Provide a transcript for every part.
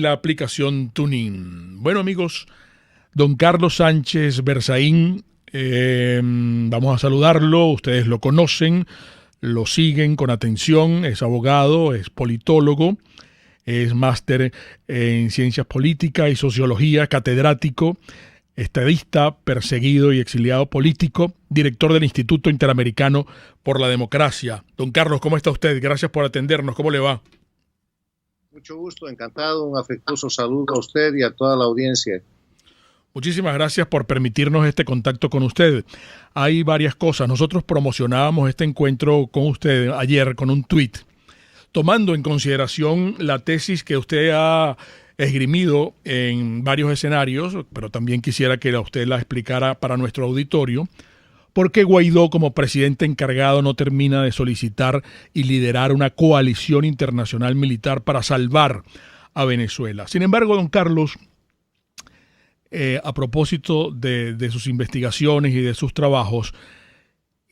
la aplicación TuneIn. Bueno, amigos, don Carlos Sánchez Berzaín, vamos a saludarlo. Ustedes lo conocen, lo siguen con atención. Es abogado, es politólogo, es máster en ciencias políticas y sociología, catedrático, estadista, perseguido y exiliado político, director del Instituto Interamericano por la Democracia. Don Carlos, ¿cómo está usted? Gracias por atendernos. ¿Cómo le va? Mucho gusto, encantado, un afectuoso saludo a usted y a toda la audiencia. Muchísimas gracias por permitirnos este contacto con usted. Hay varias cosas. Nosotros promocionábamos este encuentro con usted ayer con un tuit, tomando en consideración la tesis que usted ha esgrimido en varios escenarios, pero también quisiera que usted la explicara para nuestro auditorio. ¿Por qué Guaidó, como presidente encargado, no termina de solicitar y liderar una coalición internacional militar para salvar a Venezuela? Sin embargo, don Carlos, a propósito de sus investigaciones y de sus trabajos,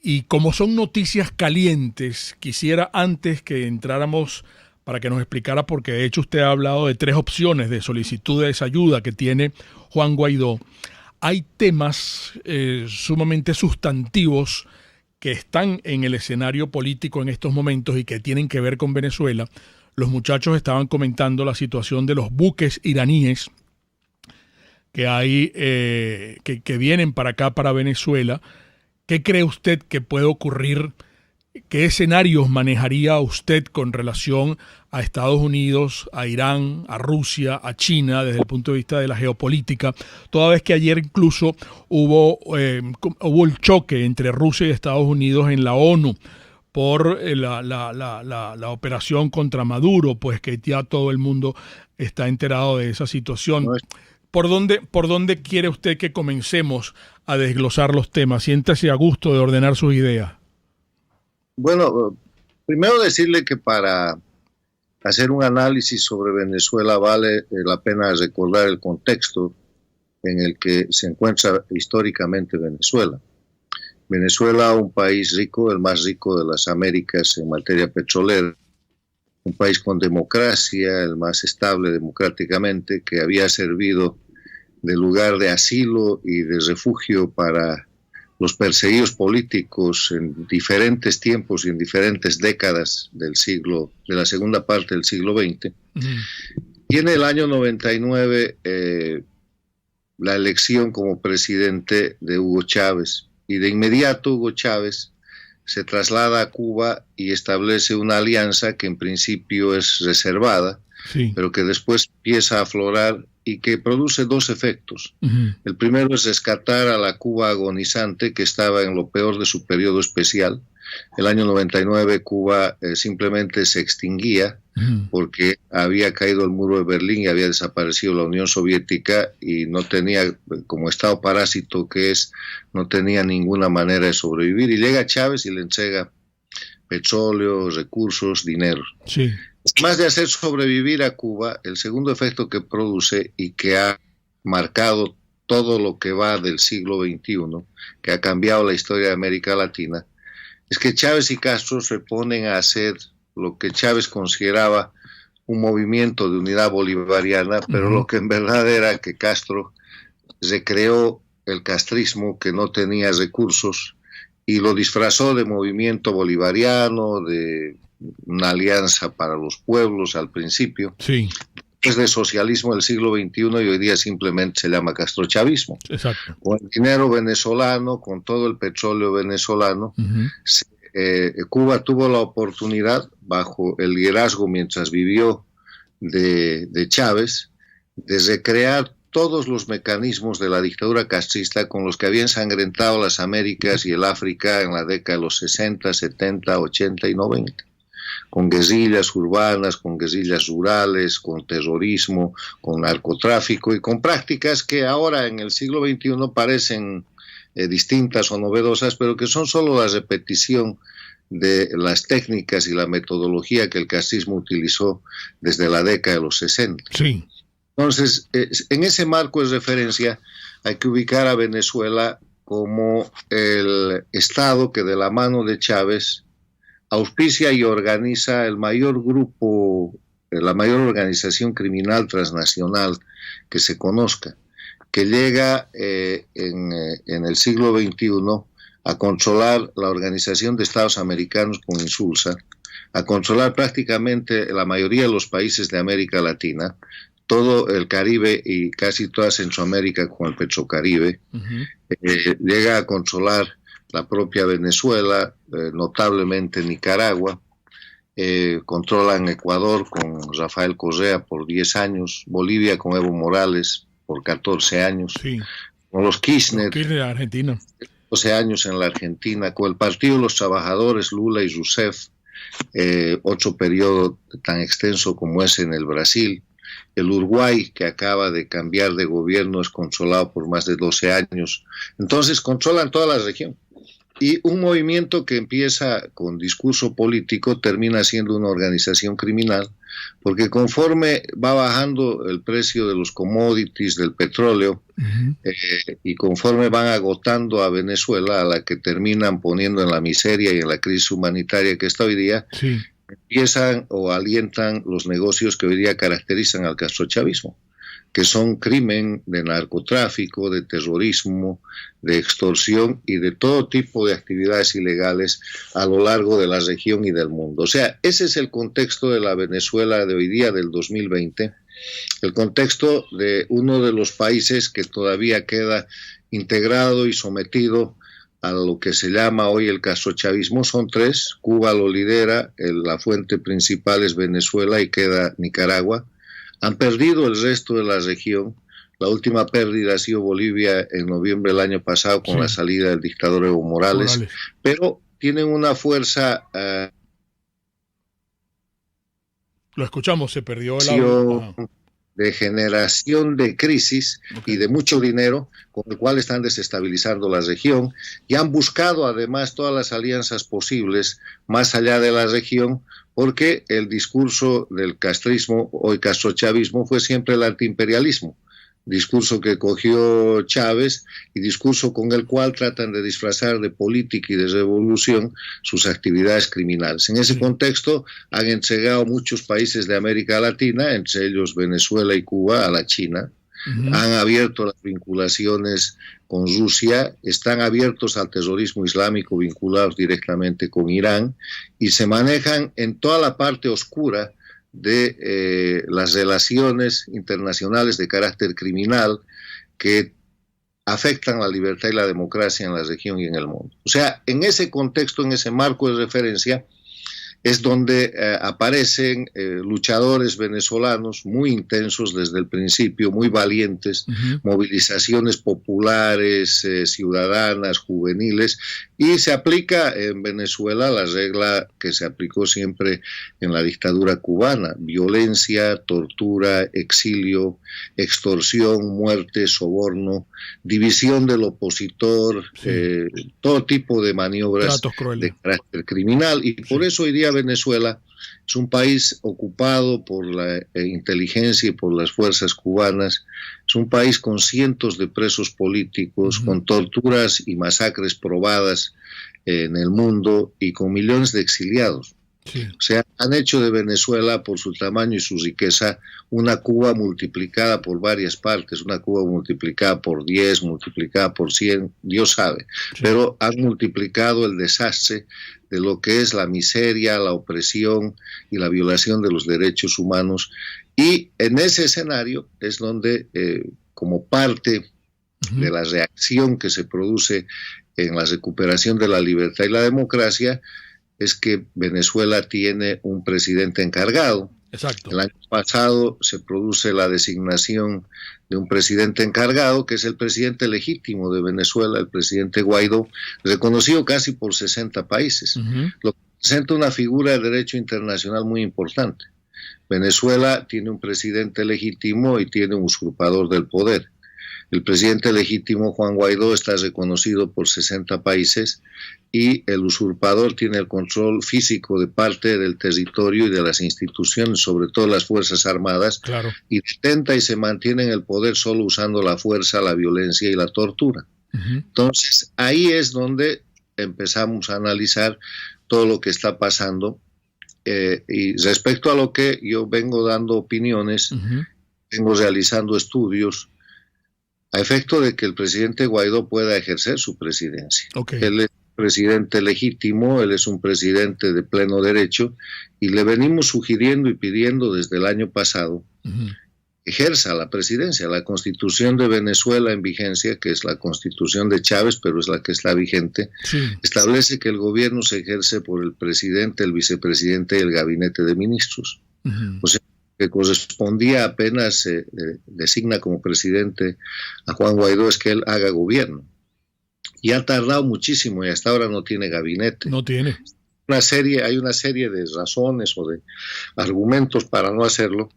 y como son noticias calientes, quisiera antes que entráramos para que nos explicara, porque de hecho usted ha hablado de 3 opciones de solicitud de esa ayuda que tiene Juan Guaidó. Hay temas sumamente sustantivos que están en el escenario político en estos momentos y que tienen que ver con Venezuela. Los muchachos estaban comentando la situación de los buques iraníes que hay, que vienen para acá, para Venezuela. ¿Qué cree usted que puede ocurrir? ¿Qué escenarios manejaría usted con relación a Estados Unidos, a Irán, a Rusia, a China, desde el punto de vista de la geopolítica? Toda vez que ayer incluso hubo el choque entre Rusia y Estados Unidos en la ONU por la operación contra Maduro, pues que ya todo el mundo está enterado de esa situación. ¿Por dónde quiere usted que comencemos a desglosar los temas? Siéntase a gusto de ordenar sus ideas. Bueno, primero decirle que para hacer un análisis sobre Venezuela vale la pena recordar el contexto en el que se encuentra históricamente Venezuela. Venezuela, un país rico, el más rico de las Américas en materia petrolera, un país con democracia, el más estable democráticamente, que había servido de lugar de asilo y de refugio para los perseguidos políticos en diferentes tiempos y en diferentes décadas del siglo, de la segunda parte del siglo XX. Y en el año 99 la elección como presidente de Hugo Chávez, y de inmediato Hugo Chávez se traslada a Cuba y establece una alianza que en principio es reservada, sí, pero que después empieza a aflorar y que produce 2 efectos. El primero es rescatar a la Cuba agonizante, que estaba en lo peor de su periodo especial. El año 99 Cuba simplemente se extinguía porque había caído el muro de Berlín y había desaparecido la Unión Soviética y no tenía, como estado parásito que es, no tenía ninguna manera de sobrevivir. Y llega Chávez y le entrega petróleo, recursos, dinero. Sí. Más de hacer sobrevivir a Cuba, el segundo efecto que produce y que ha marcado todo lo que va del siglo XXI, que ha cambiado la historia de América Latina, es que Chávez y Castro se ponen a hacer lo que Chávez consideraba un movimiento de unidad bolivariana, pero lo que en verdad era que Castro recreó el castrismo, que no tenía recursos, y lo disfrazó de movimiento bolivariano, de una alianza para los pueblos al principio. Sí. Es de socialismo del siglo XXI y hoy día simplemente se llama castrochavismo. Exacto. Con el dinero venezolano, con todo el petróleo venezolano, Cuba tuvo la oportunidad, bajo el liderazgo mientras vivió de Chávez, de recrear todos los mecanismos de la dictadura castrista con los que había ensangrentado las Américas y el África en la década de los 60, 70, 80 y 90. Con guerrillas urbanas, con guerrillas rurales, con terrorismo, con narcotráfico y con prácticas que ahora en el siglo XXI parecen distintas o novedosas, pero que son solo la repetición de las técnicas y la metodología que el castrismo utilizó desde la década de los 60. Sí. Entonces, en ese marco de referencia hay que ubicar a Venezuela como el Estado que de la mano de Chávez auspicia y organiza el mayor grupo la mayor organización criminal transnacional que se conozca, que llega en el siglo XXI a controlar la Organización de Estados Americanos con Insulsa, a controlar prácticamente la mayoría de los países de América Latina, todo el Caribe y casi toda Centroamérica con el Petrocaribe, llega a controlar la propia Venezuela, notablemente Nicaragua, controlan Ecuador con Rafael Correa por 10 años, Bolivia con Evo Morales por 14 años, sí, con los Kirchner, Argentina, 12 años en la Argentina, con el Partido de los Trabajadores, Lula y Rousseff, otro periodo tan extenso como ese en el Brasil. El Uruguay, que acaba de cambiar de gobierno, es controlado por más de 12 años. Entonces controlan toda la región. Y un movimiento que empieza con discurso político termina siendo una organización criminal, porque conforme va bajando el precio de los commodities, del petróleo, y conforme van agotando a Venezuela, a la que terminan poniendo en la miseria y en la crisis humanitaria que está hoy día, sí, empiezan o alientan los negocios que hoy día caracterizan al castrochavismo, que son crimen de narcotráfico, de terrorismo, de extorsión y de todo tipo de actividades ilegales a lo largo de la región y del mundo. O sea, ese es el contexto de la Venezuela de hoy día, del 2020, el contexto de uno de los países que todavía queda integrado y sometido a lo que se llama hoy el castrochavismo. Son tres: Cuba lo lidera, la fuente principal es Venezuela y queda Nicaragua. Han perdido el resto de la región. La última pérdida ha sido Bolivia en noviembre del año pasado con la salida del dictador Evo Morales. Pero tienen una fuerza... Lo escuchamos, se perdió el audio. De generación de crisis y de mucho dinero, con el cual están desestabilizando la región, y han buscado además todas las alianzas posibles más allá de la región, porque el discurso del castrismo, hoy castrochavismo, fue siempre el antiimperialismo, discurso que cogió Chávez y discurso con el cual tratan de disfrazar de política y de revolución sus actividades criminales. En ese contexto han entregado muchos países de América Latina, entre ellos Venezuela y Cuba, a la China. Han abierto las vinculaciones con Rusia, están abiertos al terrorismo islámico vinculados directamente con Irán y se manejan en toda la parte oscura de las relaciones internacionales de carácter criminal que afectan la libertad y la democracia en la región y en el mundo. O sea, en ese contexto, en ese marco de referencia, es donde aparecen luchadores venezolanos muy intensos desde el principio, muy valientes, movilizaciones populares, ciudadanas, juveniles, y se aplica en Venezuela la regla que se aplicó siempre en la dictadura cubana: violencia, tortura, exilio, extorsión, muerte, soborno, división del opositor, todo tipo de maniobras de carácter criminal. Y por eso hoy día Venezuela es un país ocupado por la inteligencia y por las fuerzas cubanas, es un país con cientos de presos políticos, con torturas y masacres probadas en el mundo y con millones de exiliados. O sea, han hecho de Venezuela, por su tamaño y su riqueza, una Cuba multiplicada por varias partes, una Cuba multiplicada por 10, multiplicada por 100, Dios sabe, pero han multiplicado el desastre de lo que es la miseria, la opresión y la violación de los derechos humanos. Y en ese escenario es donde, como parte de la reacción que se produce en la recuperación de la libertad y la democracia, es que Venezuela tiene un presidente encargado. Exacto. El año pasado se produce la designación de un presidente encargado, que es el presidente legítimo de Venezuela, el presidente Guaidó, reconocido casi por 60 países, lo que representa una figura de derecho internacional muy importante. Venezuela tiene un presidente legítimo y tiene un usurpador del poder. El presidente legítimo, Juan Guaidó, está reconocido por 60 países y el usurpador tiene el control físico de parte del territorio y de las instituciones, sobre todo las Fuerzas Armadas, y detenta y se mantiene en el poder solo usando la fuerza, la violencia y la tortura. Entonces, ahí es donde empezamos a analizar todo lo que está pasando y respecto a lo que yo vengo dando opiniones, vengo realizando estudios a efecto de que el presidente Guaidó pueda ejercer su presidencia. Okay. Él es presidente legítimo, él es un presidente de pleno derecho, y le venimos sugiriendo y pidiendo desde el año pasado ejerza la presidencia. La Constitución de Venezuela en vigencia, que es la Constitución de Chávez, pero es la que está vigente, establece que el gobierno se ejerce por el presidente, el vicepresidente y el gabinete de ministros. O sea, que correspondía apenas designa como presidente a Juan Guaidó es que él haga gobierno. Y ha tardado muchísimo y hasta ahora no tiene gabinete. No tiene. Hay una serie de razones o de argumentos para no hacerlo,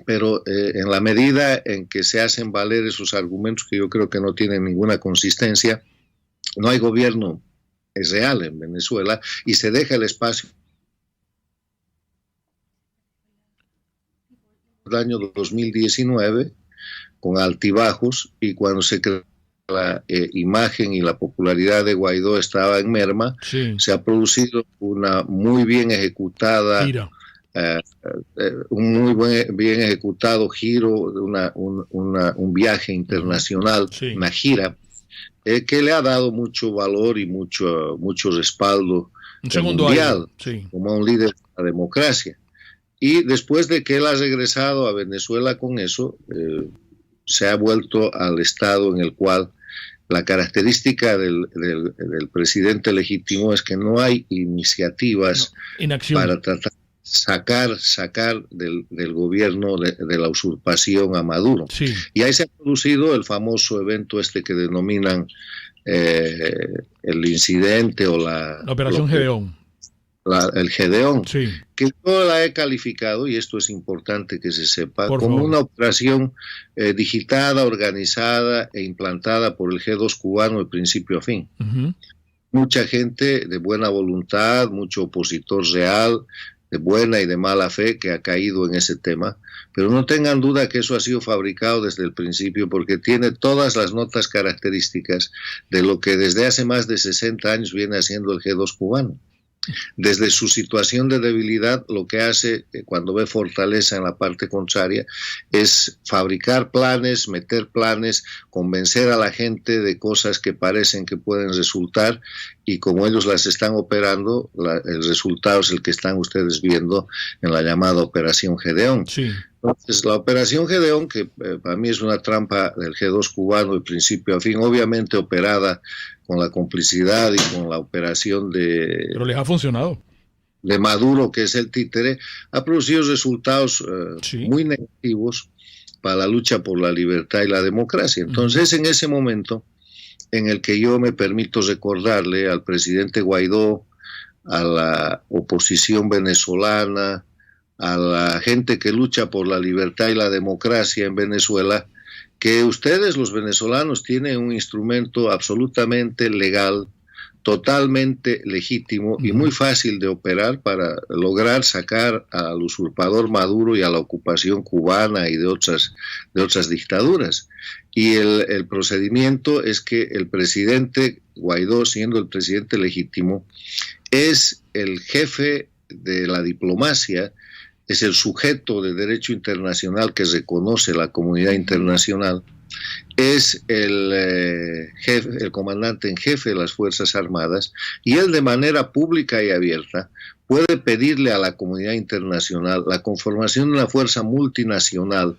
pero en la medida en que se hacen valer esos argumentos, que yo creo que no tienen ninguna consistencia, no hay gobierno real en Venezuela y se deja el espacio. El año 2019, con altibajos, y cuando se creó la imagen y la popularidad de Guaidó estaba en merma, se ha producido una muy bien ejecutada un muy bien ejecutado giro, un viaje internacional, una gira, que le ha dado mucho valor y mucho respaldo mundial, como un líder de la democracia. Y después de que él ha regresado a Venezuela con eso, se ha vuelto al estado en el cual la característica del presidente legítimo es que no hay iniciativas para tratar sacar del gobierno de la usurpación a Maduro. Y ahí se ha producido el famoso evento que denominan el incidente o la Operación Gedeón. El Gedeón, que yo la he calificado, y esto es importante que se sepa, como una operación digitada, organizada e implantada por el G2 cubano de principio a fin. Mucha gente de buena voluntad, mucho opositor real, de buena y de mala fe, que ha caído en ese tema, pero no tengan duda que eso ha sido fabricado desde el principio, porque tiene todas las notas características de lo que desde hace más de 60 años viene haciendo el G2 cubano. Desde su situación de debilidad, lo que hace cuando ve fortaleza en la parte contraria es fabricar planes, meter planes, convencer a la gente de cosas que parecen que pueden resultar, y como ellos las están operando, el resultado es el que están ustedes viendo en la llamada Operación Gedeón. Entonces, la Operación Gedeón, que para mí es una trampa del G2 cubano de principio a fin, obviamente operada con la complicidad y con la operación pero les ha funcionado. De Maduro, que es el títere, ha producido resultados muy negativos para la lucha por la libertad y la democracia. Entonces, en ese momento en el que yo me permito recordarle al presidente Guaidó, a la oposición venezolana, a la gente que lucha por la libertad y la democracia en Venezuela, que ustedes, los venezolanos, tienen un instrumento absolutamente legal, totalmente legítimo y muy fácil de operar para lograr sacar al usurpador Maduro y a la ocupación cubana y de otras dictaduras. Y el procedimiento es que el presidente Guaidó, siendo el presidente legítimo, es el jefe de la diplomacia, es el sujeto de derecho internacional que reconoce la comunidad internacional, es el comandante en jefe de las Fuerzas Armadas, y él de manera pública y abierta puede pedirle a la comunidad internacional la conformación de una fuerza multinacional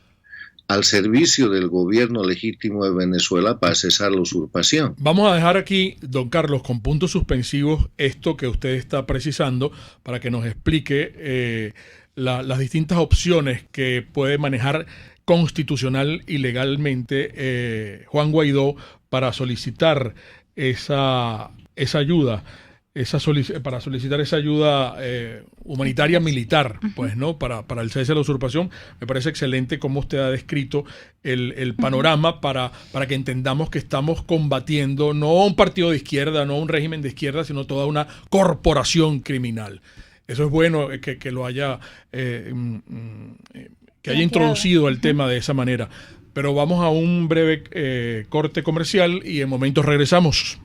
al servicio del gobierno legítimo de Venezuela para cesar la usurpación. Vamos a dejar aquí, don Carlos, con puntos suspensivos esto que usted está precisando para que nos explique las distintas opciones que puede manejar constitucional y legalmente Juan Guaidó para solicitar esa ayuda, para solicitar esa ayuda humanitaria militar, pues, ¿no? Para el cese de la usurpación. Me parece excelente cómo usted ha descrito el panorama para que entendamos que estamos combatiendo no un partido de izquierda, no un régimen de izquierda, sino toda una corporación criminal. Eso es bueno que lo haya que haya introducido el tema de esa manera. Pero vamos a un breve corte comercial y en momentos regresamos.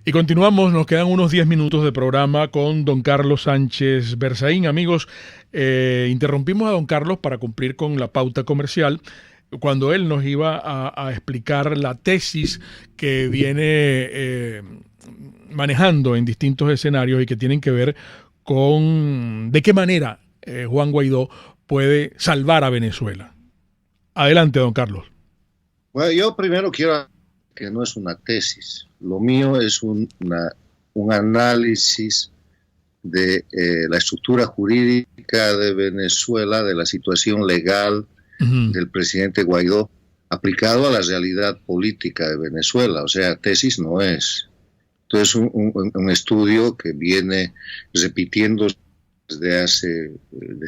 Y continuamos, nos quedan unos 10 minutos de programa con don Carlos Sánchez Berzaín. Amigos, interrumpimos a don Carlos para cumplir con la pauta comercial cuando él nos iba a explicar la tesis que viene manejando en distintos escenarios y que tienen que ver con de qué manera Juan Guaidó puede salvar a Venezuela. Adelante, don Carlos. Bueno, yo primero quiero que no es una tesis. Lo mío es un análisis de la estructura jurídica de Venezuela, de la situación legal del presidente Guaidó, aplicado a la realidad política de Venezuela. O sea, tesis no es. Entonces, un estudio que viene repitiendo desde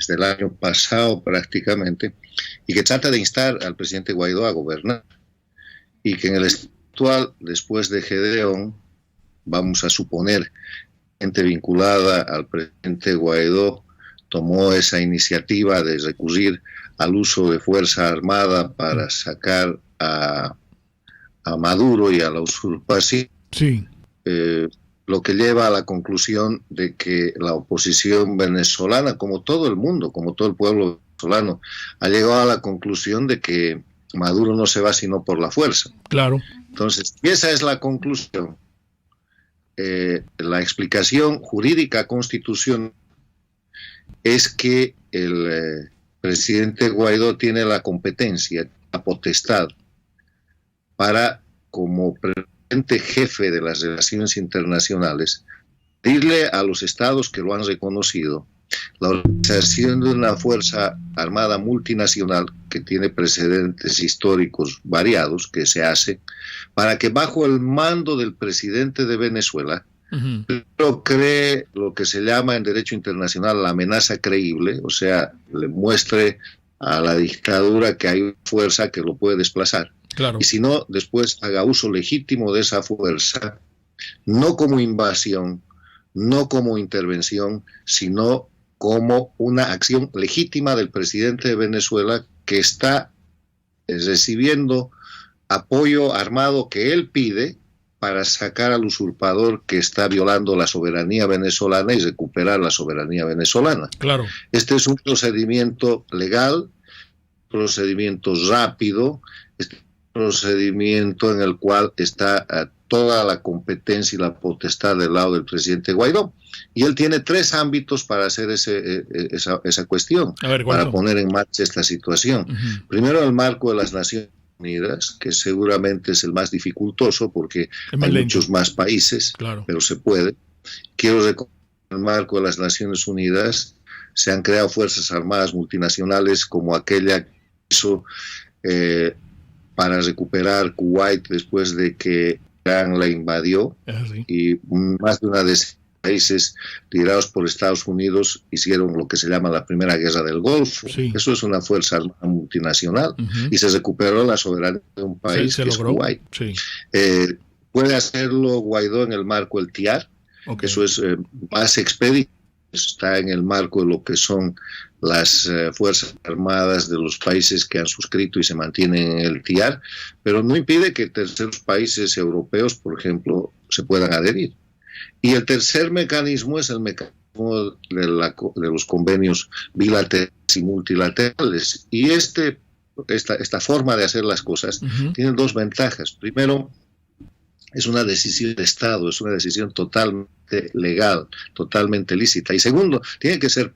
el año pasado prácticamente, y que trata de instar al presidente Guaidó a gobernar, y que en el actual, después de Gedeón, vamos a suponer, gente vinculada al presidente Guaidó tomó esa iniciativa de recurrir al uso de fuerza armada para sacar a Maduro y a la usurpación. Sí. Lo que lleva a la conclusión de que la oposición venezolana, como todo el mundo, como todo el pueblo venezolano, ha llegado a la conclusión de que Maduro no se va sino por la fuerza. Claro. Entonces, esa es la conclusión. La explicación jurídica constitucional es que el presidente Guaidó tiene la competencia, la potestad, para, como presidente jefe de las relaciones internacionales, pedirle a los estados que lo han reconocido la organización de una fuerza armada multinacional que tiene precedentes históricos variados, que se hace, para que bajo el mando del presidente de Venezuela, pero cree lo que se llama en derecho internacional la amenaza creíble, o sea, le muestre a la dictadura que hay fuerza que lo puede desplazar. Claro. Y si no, después haga uso legítimo de esa fuerza, no como invasión, no como intervención, sino como una acción legítima del presidente de Venezuela, que está recibiendo apoyo armado que él pide para sacar al usurpador que está violando la soberanía venezolana y recuperar la soberanía venezolana. Claro. Este es un procedimiento legal, procedimiento rápido, procedimiento en el cual está toda la competencia y la potestad del lado del presidente Guaidó. Y él tiene 3 ámbitos para hacer esa cuestión, para poner en marcha esta situación. Primero, el marco de las Naciones Unidas, que seguramente es el más dificultoso porque hay muchos más países, claro, pero se puede. Quiero recordar, en el marco de las Naciones Unidas se han creado fuerzas armadas multinacionales como aquella que hizo para recuperar Kuwait después de que Irán la invadió, y más de una decena de países liderados por Estados Unidos hicieron lo que se llama la Primera Guerra del Golfo. Sí. Eso es una fuerza armada multinacional, y se recuperó la soberanía de un país, que es Kuwait. Sí. Puede hacerlo Guaidó en el marco del TIAR, eso es más expedito, está en el marco de lo que son las fuerzas armadas de los países que han suscrito y se mantienen en el TIAR, pero no impide que terceros países europeos, por ejemplo, se puedan adherir. Y el tercer mecanismo es el mecanismo de los convenios bilaterales y multilaterales. Y esta forma de hacer las cosas tiene 2 ventajas. Primero, es una decisión de Estado, es una decisión totalmente legal, totalmente lícita. Y segundo, tiene que ser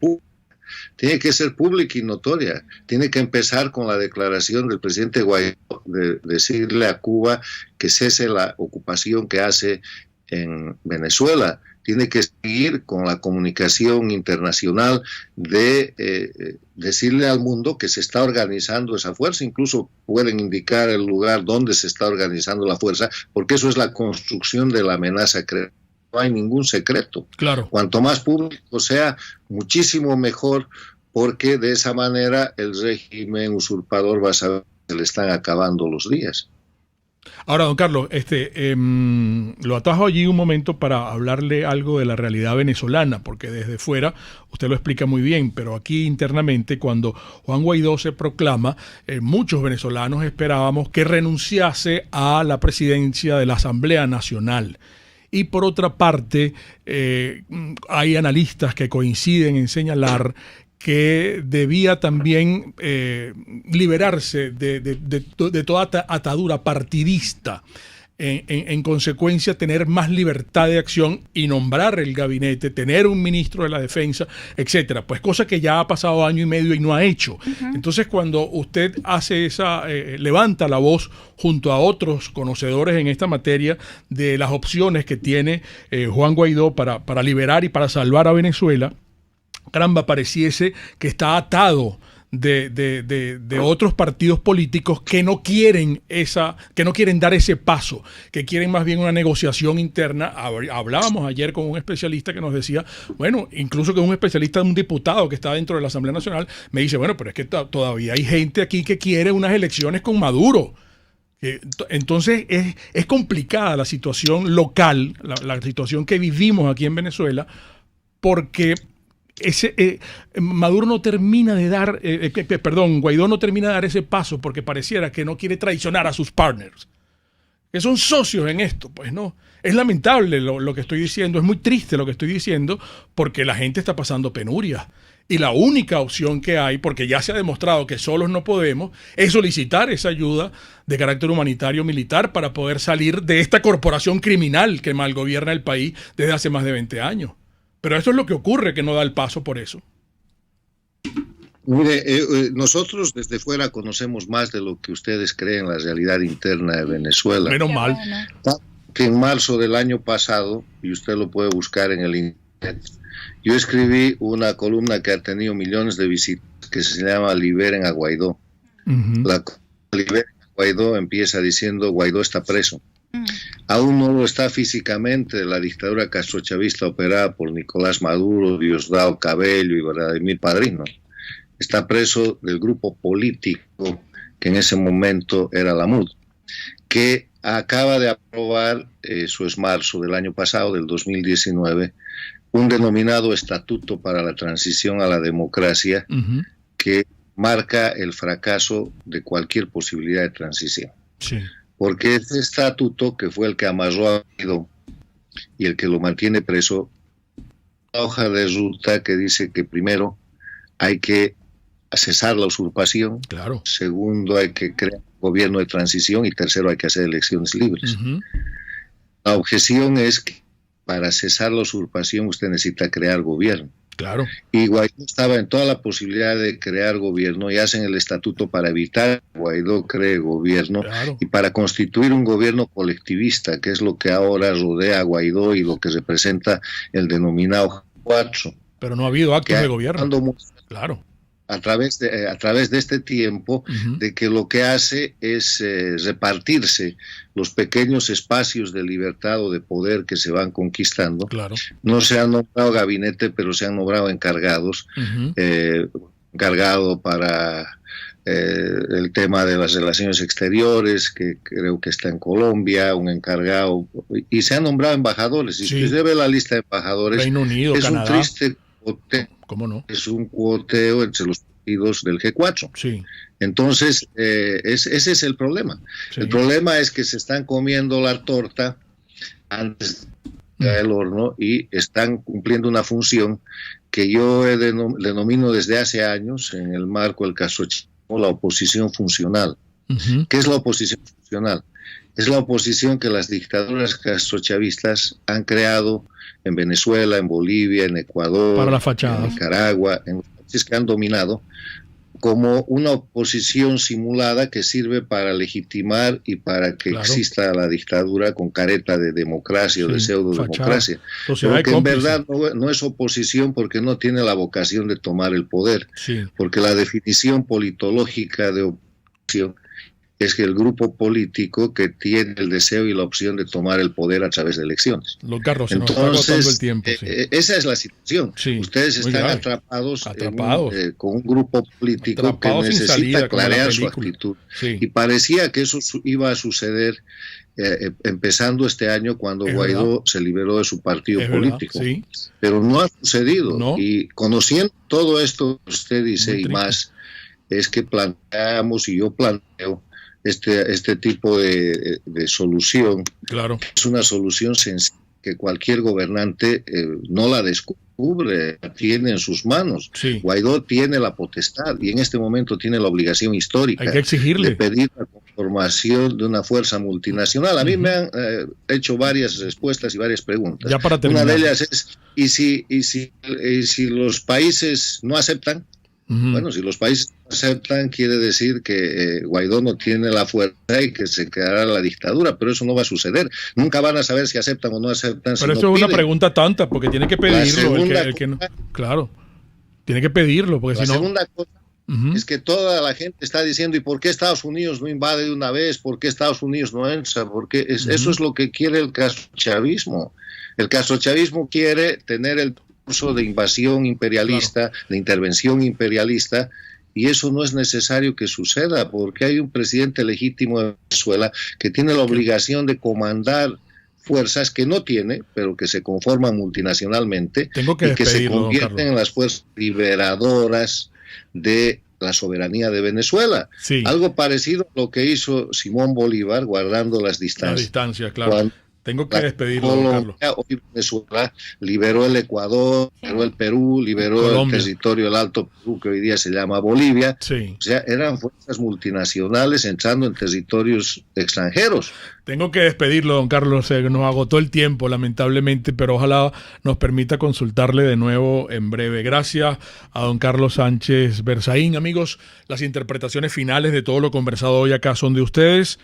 pública y notoria. Tiene que empezar con la declaración del presidente Guaidó de decirle a Cuba que cese la ocupación que hace en Venezuela. Tiene que seguir con la comunicación internacional de decirle al mundo que se está organizando esa fuerza. Incluso pueden indicar el lugar donde se está organizando la fuerza, porque eso es la construcción de la amenaza creíble. No hay ningún secreto. Claro. Cuanto más público sea, muchísimo mejor, porque de esa manera el régimen usurpador va a saber que se le están acabando los días. Ahora, don Carlos, lo atajo allí un momento para hablarle algo de la realidad venezolana, porque desde fuera usted lo explica muy bien, pero aquí internamente, cuando Juan Guaidó se proclama, muchos venezolanos esperábamos que renunciase a la presidencia de la Asamblea Nacional. y por otra parte hay analistas que coinciden en señalar que debía también liberarse de toda atadura partidista. En consecuencia, tener más libertad de acción y nombrar el gabinete, tener un ministro de la defensa, etcétera. Pues cosa que ya ha pasado año y medio y no ha hecho. Entonces, cuando usted hace levanta la voz junto a otros conocedores en esta materia de las opciones que tiene Juan Guaidó para liberar y para salvar a Venezuela, caramba, pareciese que está atado de otros partidos políticos que no quieren dar ese paso, que quieren más bien una negociación interna. Hablábamos ayer con un especialista que nos decía, bueno, incluso que un especialista, un diputado que está dentro de la Asamblea Nacional, me dice, bueno, pero es que todavía hay gente aquí que quiere unas elecciones con Maduro. Entonces es complicada la situación local, la situación que vivimos aquí en Venezuela, porque Maduro no termina de dar, Guaidó no termina de dar ese paso porque pareciera que no quiere traicionar a sus partners, que son socios en esto. Pues no, es lamentable lo que estoy diciendo, es muy triste lo que estoy diciendo, porque la gente está pasando penurias. Y la única opción que hay, porque ya se ha demostrado que solos no podemos, es solicitar esa ayuda de carácter humanitario militar para poder salir de esta corporación criminal que malgobierna el país desde hace más de 20 años. Pero eso es lo que ocurre, que no da el paso por eso. Mire, nosotros desde fuera conocemos más de lo que ustedes creen la realidad interna de Venezuela. Menos mal. Que en marzo del año pasado, y usted lo puede buscar en el internet, yo escribí una columna que ha tenido millones de visitas, que se llama Liberen a Guaidó. La Liberen a Guaidó empieza diciendo: Guaidó está preso. Aún no lo está físicamente. La dictadura castrochavista operada por Nicolás Maduro, Diosdado Cabello y Vladimir Padrino está preso del grupo político que en ese momento era la MUD, que acaba de aprobar, eso es marzo del año pasado, del 2019, un denominado Estatuto para la Transición a la Democracia, que marca el fracaso de cualquier posibilidad de transición. Sí. Porque este estatuto, que fue el que amarró a Guaidó y el que lo mantiene preso, una hoja de ruta que dice que primero hay que cesar la usurpación, claro. Segundo hay que crear un gobierno de transición y tercero hay que hacer elecciones libres. La objeción es que para cesar la usurpación usted necesita crear gobierno. Claro. Y Guaidó estaba en toda la posibilidad de crear gobierno y hacen el estatuto para evitar que Guaidó cree gobierno, claro, y para constituir un gobierno colectivista, que es lo que ahora rodea a Guaidó y lo que representa el denominado G4. Pero no ha habido actos de gobierno. Claro. A través de este tiempo, de que lo que hace es repartirse los pequeños espacios de libertad o de poder que se van conquistando. Claro. No se han nombrado gabinete, pero se han nombrado encargados. Encargado para el tema de las relaciones exteriores, que creo que está en Colombia, un encargado, y se han nombrado embajadores. Si usted ve la lista de embajadores, Reino Unido, es Canadá. Un triste cuoteo. ¿Cómo no? Es un cuoteo entre los partidos del G4. Sí. Entonces, ese es el problema. Sí. El problema es que se están comiendo la torta antes del horno y están cumpliendo una función que yo denomino desde hace años, en el marco del castrochismo, la oposición funcional. ¿Qué es la oposición funcional? Es la oposición que las dictaduras castrochavistas han creado en Venezuela, en Bolivia, en Ecuador, para la fachada, en Nicaragua, en los países que han dominado, como una oposición simulada que sirve para legitimar y para que exista la dictadura con careta de democracia o de pseudo-democracia. Porque en verdad no es oposición, porque no tiene la vocación de tomar el poder. Porque la definición politológica de oposición es que el grupo político que tiene el deseo y la opción de tomar el poder a través de elecciones. Los carros se nos está agotando el tiempo. Esa es la situación. Ustedes están atrapados con un grupo político que necesita clarear su actitud. Y parecía que eso iba a suceder empezando este año, cuando Guaidó se liberó de su partido político. Pero no ha sucedido. No. Y conociendo todo esto que usted dice y más, es que planteamos, y yo planteo, este tipo de solución. Claro. Es una solución sencilla que cualquier gobernante no la descubre, la tiene en sus manos. Sí. Guaidó tiene la potestad y en este momento tiene la obligación histórica Hay que exigirle. de pedir la conformación de una fuerza multinacional. A mí me han hecho varias respuestas y varias preguntas. Ya para terminar. Una de ellas es, ¿y si los países no aceptan? Bueno, si los países no aceptan, quiere decir que Guaidó no tiene la fuerza y que se quedará la dictadura, pero eso no va a suceder. Nunca van a saber si aceptan o no aceptan. Pero si eso no es una piden. pregunta tonta, porque tiene que pedirlo. El que no, cosa, claro, tiene que pedirlo, porque si no... La segunda cosa es que toda la gente está diciendo, ¿y por qué Estados Unidos no invade de una vez? ¿Por qué Estados Unidos no entra? Porque eso es lo que quiere el castrochavismo. El castrochavismo quiere tener el curso de invasión imperialista, de intervención imperialista, y eso no es necesario que suceda, porque hay un presidente legítimo de Venezuela que tiene la obligación de comandar fuerzas que no tiene, pero que se conforman multinacionalmente y que se convierten en las fuerzas liberadoras de la soberanía de Venezuela. Sí. Algo parecido a lo que hizo Simón Bolívar, guardando las distancias. La distancia, claro. Tengo que despedirlo, Carlos. Hoy Venezuela liberó el Ecuador, liberó el Perú, liberó Colombia, el territorio del Alto Perú, que hoy día se llama Bolivia. Sí. O sea, eran fuerzas multinacionales entrando en territorios extranjeros. Tengo que despedirlo, don Carlos. Nos agotó el tiempo, lamentablemente, pero ojalá nos permita consultarle de nuevo en breve. Gracias a don Carlos Sánchez Berzaín. Amigos, las interpretaciones finales de todo lo conversado hoy acá son de ustedes.